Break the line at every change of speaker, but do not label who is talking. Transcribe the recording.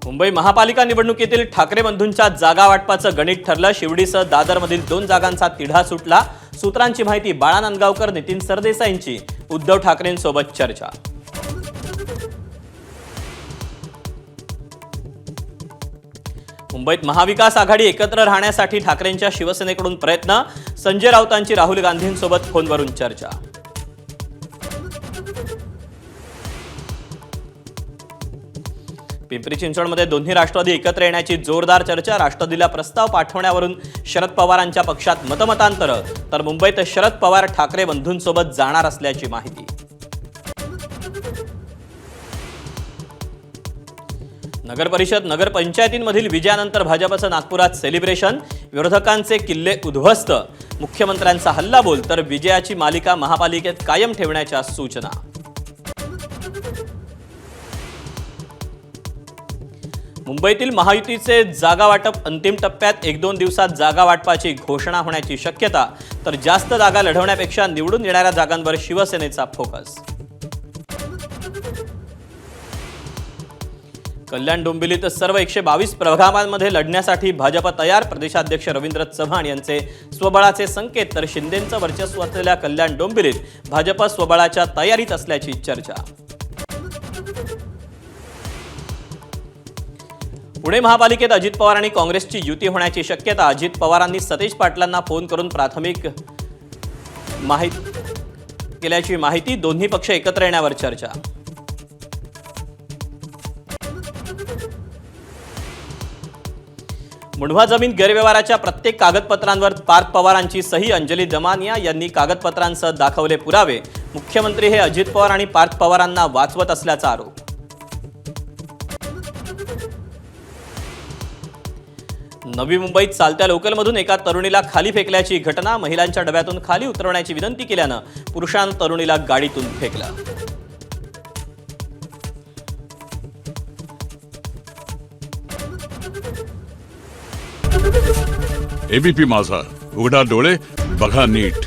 मुंबई महापालिका निवडणुकीतील ठाकरे बंधूंच्या जागा वाटपाचं गणित ठरलं। शिवडीसह दादरमधील 2 जागांचा तिढा सुटला। सूत्रांची माहिती, बाळा नांदगावकर, नितीन सरदेसाईंची उद्धव ठाकरेंसोबत चर्चा। मुंबईत महाविकास आघाडी एकत्र राहण्यासाठी ठाकरेंच्या शिवसेनेकडून प्रयत्न। संजय राऊतांची राहुल गांधींसोबत फोनवरून चर्चा। पिंपरी चिंचवडमध्ये दोन्ही राष्ट्रवादी एकत्र येण्याची जोरदार चर्चा। राष्ट्रवादीला प्रस्ताव पाठवण्यावरून शरद पवारांच्या पक्षात मतमतांतर, तर मुंबईत शरद पवार ठाकरे बंधूंसोबत जाणार असल्याची माहिती। नगरपरिषद नगरपंचायतींमधील विजयानंतर भाजपचं नागपुरात सेलिब्रेशन। विरोधकांचे किल्ले उद्ध्वस्त, मुख्यमंत्र्यांचा हल्लाबोल, तर विजयाची मालिका महापालिकेत कायम ठेवण्याच्या सूचना। मुंबईतील महायुतीचे जागा वाटप अंतिम टप्प्यात। 1-2 दिवसात जागा वाटपाची घोषणा होण्याची शक्यता, तर जास्त जागा लढवण्यापेक्षा निवडून येणाऱ्या जागांवर शिवसेनेचा फोकस। कल्याण डोंबिवलीत सर्व 122 प्रभागांमध्ये लढण्यासाठी भाजप तयार। प्रदेशाध्यक्ष रवींद्र चव्हाण यांचे स्वबळाचे संकेत, तर शिंदेंचं वर्चस्व असलेल्या कल्याण डोंबिवलीत भाजप स्वबळाच्या तयारीत असल्याची चर्चा। पुणे महापालिकेत अजित पवार आणि काँग्रेसची युती होण्याची शक्यता। अजित पवारांनी सतेज पाटलांना फोन करून प्राथमिक माहिती केल्याची माहिती। दोन्ही पक्ष एकत्र येण्यावर चर्चा। मुंढवा जमीन गैरव्यवहाराच्या प्रत्येक कागदपत्रांवर पार्थ पवारांची सही। अंजली दमानिया यांनी कागदपत्रांसह दाखवले पुरावे। मुख्यमंत्री हे अजित पवार आणि पार्थ पवारांना वाचवत असल्याचा आरोप। नवी मुंबईत चालत्या लोकलमधून एका तरुणीला खाली फेकल्याची घटना। महिलांच्या डब्यातून खाली उतरवण्याची विनंती केल्यानं पुरुषानं तरुणीला गाडीतून फेकलं।
एबीपी माझा, उघडा डोळे बघा नीट।